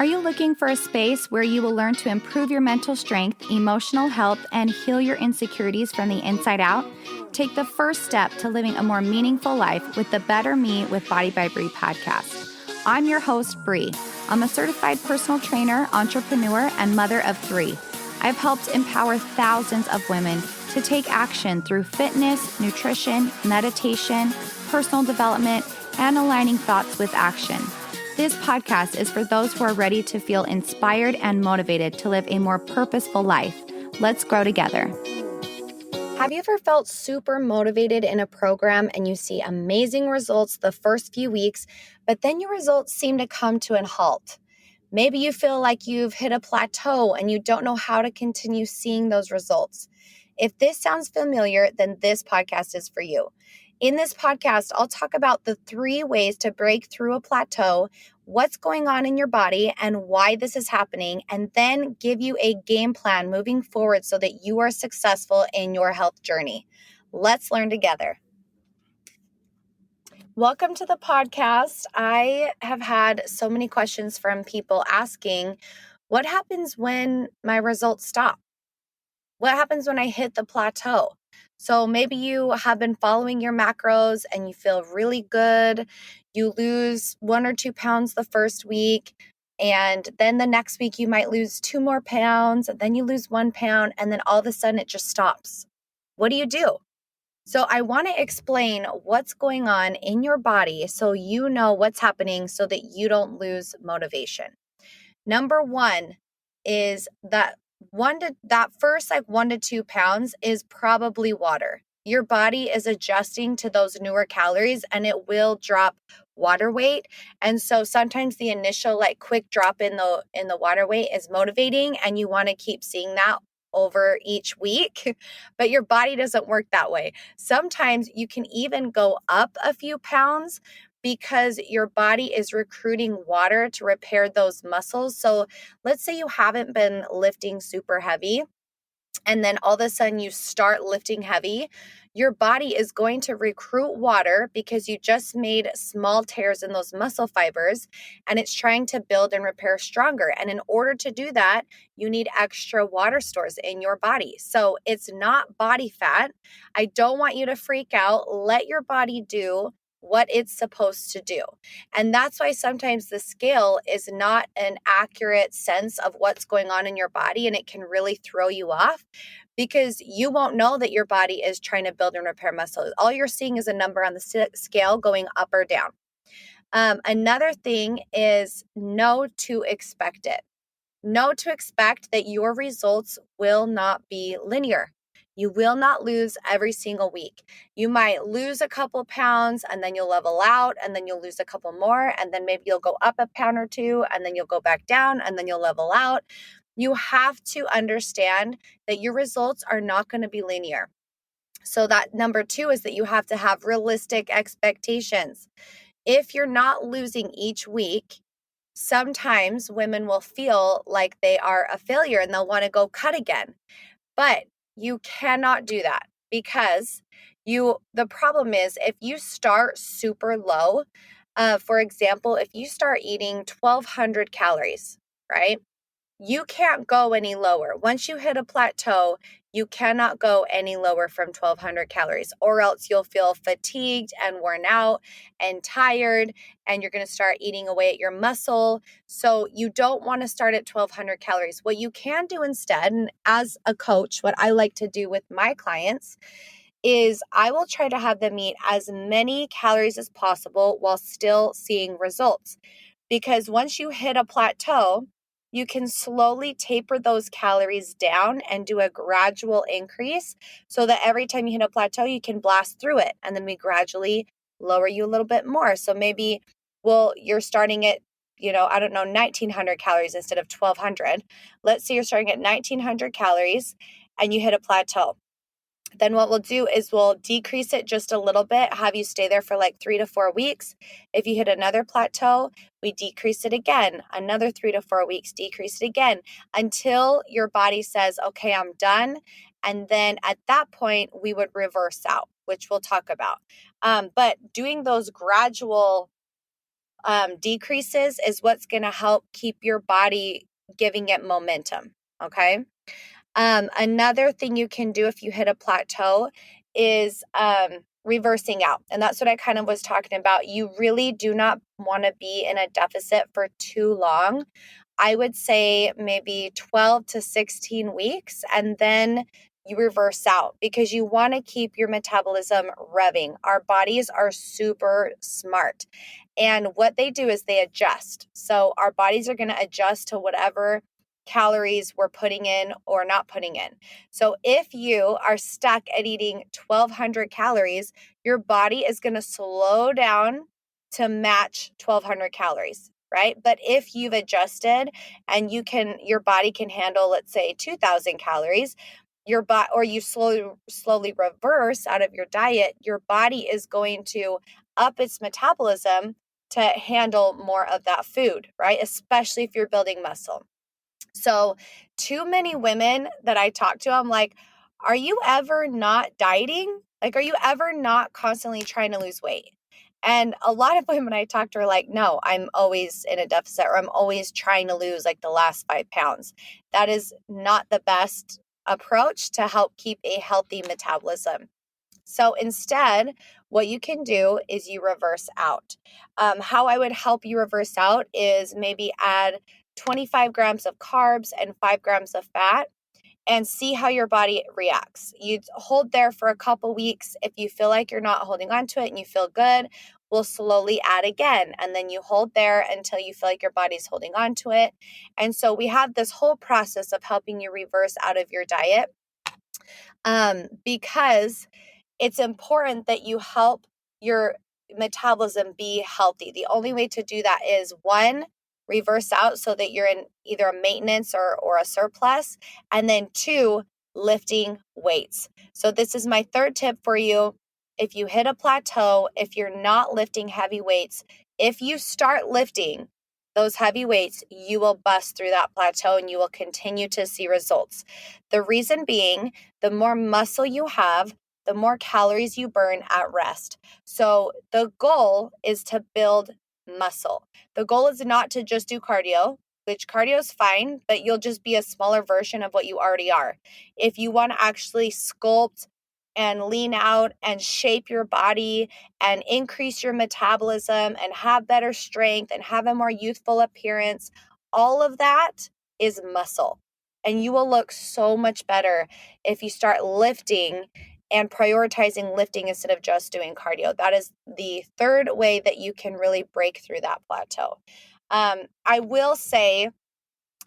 Are you looking for a space where you will learn to improve your mental strength, emotional health, and heal your insecurities from the inside out? Take the first step to living a more meaningful life with the Better Me with Body by Bree podcast. I'm your host, Bree. I'm a certified personal trainer, entrepreneur, and mother of 3. I've helped empower thousands of women to take action through fitness, nutrition, meditation, personal development, and aligning thoughts with action. This podcast is for those who are ready to feel inspired and motivated to live a more purposeful life. Let's grow together. Have you ever felt super motivated in a program and you see amazing results the first few weeks, but then your results seem to come to a halt? Maybe you feel like you've hit a plateau and you don't know how to continue seeing those results. If this sounds familiar, then this podcast is for you. In this podcast, I'll talk about the 3 ways to break through a plateau, what's going on in your body and why this is happening, and then give you a game plan moving forward so that you are successful in your health journey. Let's learn together. Welcome to the podcast. I have had so many questions from people asking, what happens when my results stop? What happens when I hit the plateau? So maybe you have been following your macros and you feel really good. You lose 1 or 2 pounds the first week. And then the next week you might lose 2 more pounds. And then you lose 1 pound. And then all of a sudden it just stops. What do you do? So I want to explain what's going on in your body so you know what's happening so that you don't lose motivation. Number 1 is that first 1 to 2 pounds is probably water. Your body is adjusting to those newer calories and it will drop water weight. And so sometimes the initial quick drop in the water weight is motivating and you want to keep seeing that over each week, but your body doesn't work that way. Sometimes you can even go up a few pounds because your body is recruiting water to repair those muscles. So let's say you haven't been lifting super heavy and then all of a sudden you start lifting heavy, your body is going to recruit water because you just made small tears in those muscle fibers and it's trying to build and repair stronger. And in order to do that, you need extra water stores in your body. So it's not body fat. I don't want you to freak out. Let your body do what it's supposed to do. And that's why sometimes the scale is not an accurate sense of what's going on in your body, and it can really throw you off because you won't know that your body is trying to build and repair muscle. All you're seeing is a number on the scale going up or down. Another thing is know to expect it. Know to expect that your results will not be linear. You will not lose every single week. You might lose a couple pounds and then you'll level out and then you'll lose a couple more and then maybe you'll go up a pound or 2 and then you'll go back down and then you'll level out. You have to understand that your results are not going to be linear. So that number 2 is that you have to have realistic expectations. If you're not losing each week, sometimes women will feel like they are a failure and they'll want to go cut again. But you cannot do that because the problem is if you start super low, for example, if you start eating 1,200 calories, right? You can't go any lower. Once you hit a plateau, you cannot go any lower from 1,200 calories, or else you'll feel fatigued and worn out and tired, and you're going to start eating away at your muscle. So you don't want to start at 1,200 calories. What you can do instead, and as a coach, what I like to do with my clients is I will try to have them eat as many calories as possible while still seeing results. Because once you hit a plateau, you can slowly taper those calories down and do a gradual increase so that every time you hit a plateau, you can blast through it. And then we gradually lower you a little bit more. So maybe, you're starting at, 1,900 calories instead of 1,200. Let's say you're starting at 1,900 calories and you hit a plateau. Then what we'll do is we'll decrease it just a little bit, have you stay there for 3 to 4 weeks. If you hit another plateau, we decrease it again, another 3 to 4 weeks, decrease it again until your body says, okay, I'm done. And then at that point, we would reverse out, which we'll talk about. But doing those gradual decreases is what's going to help keep your body giving it momentum. Okay. Another thing you can do if you hit a plateau is reversing out. And that's what I kind of was talking about. You really do not want to be in a deficit for too long. I would say maybe 12 to 16 weeks, and then you reverse out because you want to keep your metabolism revving. Our bodies are super smart. And what they do is they adjust. So our bodies are going to adjust to whatever calories we're putting in or not putting in. So if you are stuck at eating 1,200 calories, your body is going to slow down to match 1,200 calories, right? But if you've adjusted and your body can handle, let's say 2,000 calories, or you slowly reverse out of your diet, your body is going to up its metabolism to handle more of that food, right? Especially if you're building muscle. So, too many women that I talk to, I'm like, are you ever not dieting? Like, are you ever not constantly trying to lose weight? And a lot of women I talk to are like, no, I'm always in a deficit, or I'm always trying to lose like the last 5 pounds. That is not the best approach to help keep a healthy metabolism. So instead, what you can do is you reverse out. How I would help you reverse out is maybe add 25 grams of carbs and 5 grams of fat and see how your body reacts. You hold there for a couple weeks. If you feel like you're not holding on to it and you feel good, we'll slowly add again. And then you hold there until you feel like your body's holding on to it. And so we have this whole process of helping you reverse out of your diet because it's important that you help your metabolism be healthy. The only way to do that is one, reverse out so that you're in either a maintenance or a surplus, and then two, lifting weights. So this is my third tip for you. If you hit a plateau, if you're not lifting heavy weights, if you start lifting those heavy weights, you will bust through that plateau and you will continue to see results. The reason being, the more muscle you have, the more calories you burn at rest. So the goal is to build muscle. The goal is not to just do cardio, which cardio is fine, but you'll just be a smaller version of what you already are. If you want to actually sculpt and lean out and shape your body and increase your metabolism and have better strength and have a more youthful appearance, all of that is muscle. And you will look so much better if you start lifting and prioritizing lifting instead of just doing cardio. That is the third way that you can really break through that plateau. I will say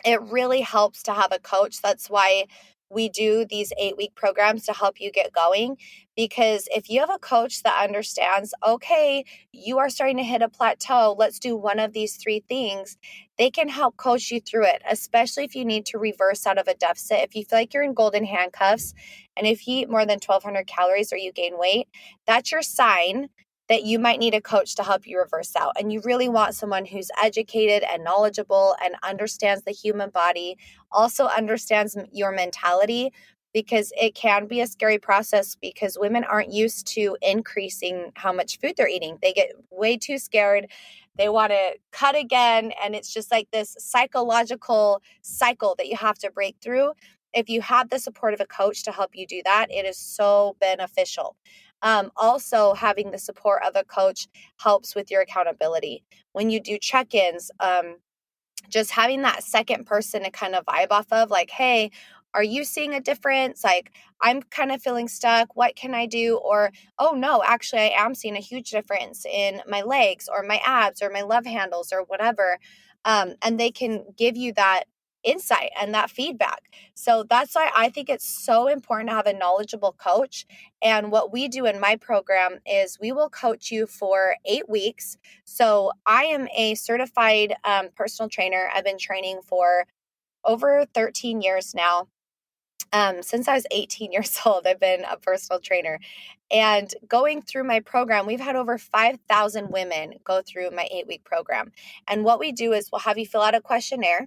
it really helps to have a coach. That's why we do these 8-week programs to help you get going. Because if you have a coach that understands, okay, you are starting to hit a plateau, let's do one of these 3 things, they can help coach you through it, especially if you need to reverse out of a deficit. If you feel like you're in golden handcuffs and if you eat more than 1,200 calories or you gain weight, that's your sign that you might need a coach to help you reverse out. And you really want someone who's educated and knowledgeable and understands the human body, also understands your mentality, because it can be a scary process because women aren't used to increasing how much food they're eating. They get way too scared. They want to cut again. And it's just like this psychological cycle that you have to break through. If you have the support of a coach to help you do that, it is so beneficial. Also, having the support of a coach helps with your accountability. When you do check-ins, just having that second person to kind of vibe off of, like, hey, are you seeing a difference? Like, I'm kind of feeling stuck. What can I do? Or, oh no, actually, I am seeing a huge difference in my legs or my abs or my love handles or whatever. And they can give you that insight and that feedback. So that's why I think it's so important to have a knowledgeable coach. And what we do in my program is we will coach you for 8 weeks. So I am a certified personal trainer. I've been training for over 13 years now. Since I was 18 years old, I've been a personal trainer. And going through my program, we've had over 5,000 women go through my 8-week program. And what we do is we'll have you fill out a questionnaire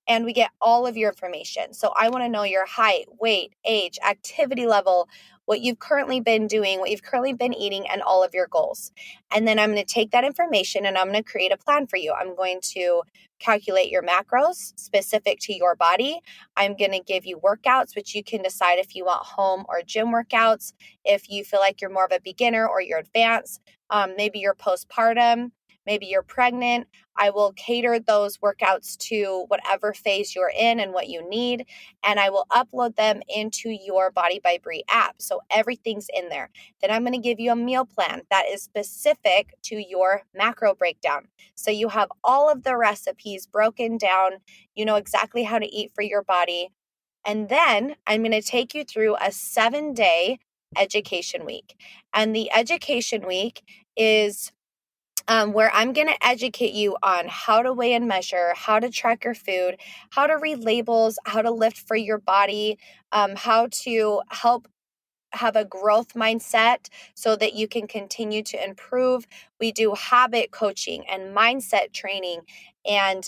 and we get all of your information. So I want to know your height, weight, age, activity level, what you've currently been doing, what you've currently been eating, and all of your goals. And then I'm going to take that information and I'm going to create a plan for you. I'm going to calculate your macros specific to your body. I'm going to give you workouts, which you can decide if you want home or gym workouts, if you feel like you're more of a beginner or you're advanced, maybe you're postpartum, maybe you're pregnant. I will cater those workouts to whatever phase you're in and what you need, and I will upload them into your Body by Bree app. So everything's in there. Then I'm going to give you a meal plan that is specific to your macro breakdown. So you have all of the recipes broken down. You know exactly how to eat for your body. And then I'm going to take you through a 7-day education week. And the education week is where I'm going to educate you on how to weigh and measure, how to track your food, how to read labels, how to lift for your body, how to help have a growth mindset so that you can continue to improve. We do habit coaching and mindset training, and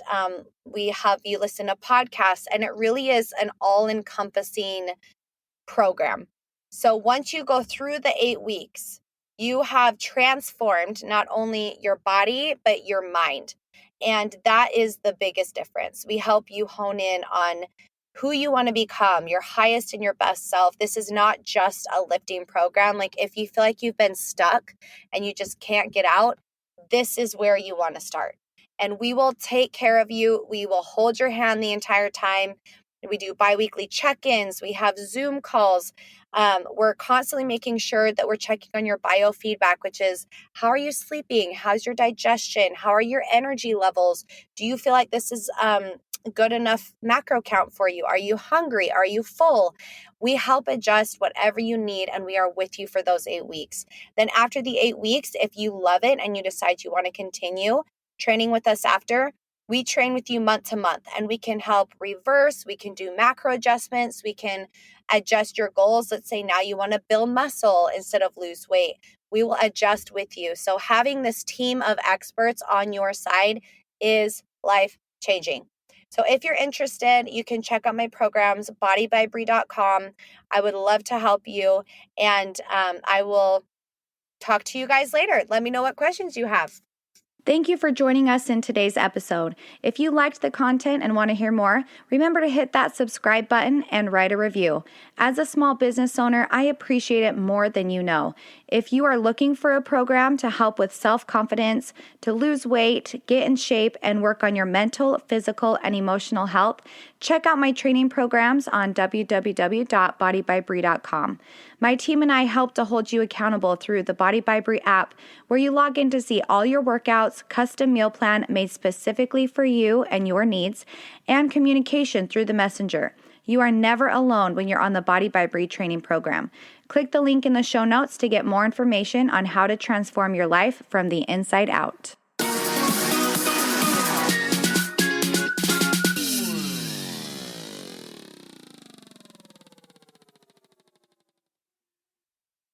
we have you listen to podcasts, and it really is an all-encompassing program. So once you go through the 8 weeks, you have transformed not only your body, but your mind. And that is the biggest difference. We help you hone in on who you want to become, your highest and your best self. This is not just a lifting program. Like if you feel like you've been stuck and you just can't get out, this is where you want to start. And we will take care of you. We will hold your hand the entire time. We do biweekly check-ins. We have Zoom calls. We're constantly making sure that we're checking on your biofeedback, which is how are you sleeping? How's your digestion? How are your energy levels? Do you feel like this is good enough macro count for you? Are you hungry? Are you full? We help adjust whatever you need, and we are with you for those 8 weeks. Then after the 8 weeks, if you love it and you decide you want to continue training with us after, we train with you month to month, and we can help reverse. We can do macro adjustments. We can adjust your goals. Let's say now you want to build muscle instead of lose weight. We will adjust with you. So having this team of experts on your side is life changing. So if you're interested, you can check out my programs, bodybybree.com. I would love to help you, and I will talk to you guys later. Let me know what questions you have. Thank you for joining us in today's episode. If you liked the content and want to hear more, remember to hit that subscribe button and write a review. As a small business owner, I appreciate it more than you know. If you are looking for a program to help with self-confidence, to lose weight, get in shape, and work on your mental, physical, and emotional health, check out my training programs on www.bodybybree.com. My team and I help to hold you accountable through the Body by Bree app, where you log in to see all your workouts, custom meal plan made specifically for you and your needs, and communication through the messenger. You are never alone when you're on the Body by Bree training program. Click the link in the show notes to get more information on how to transform your life from the inside out.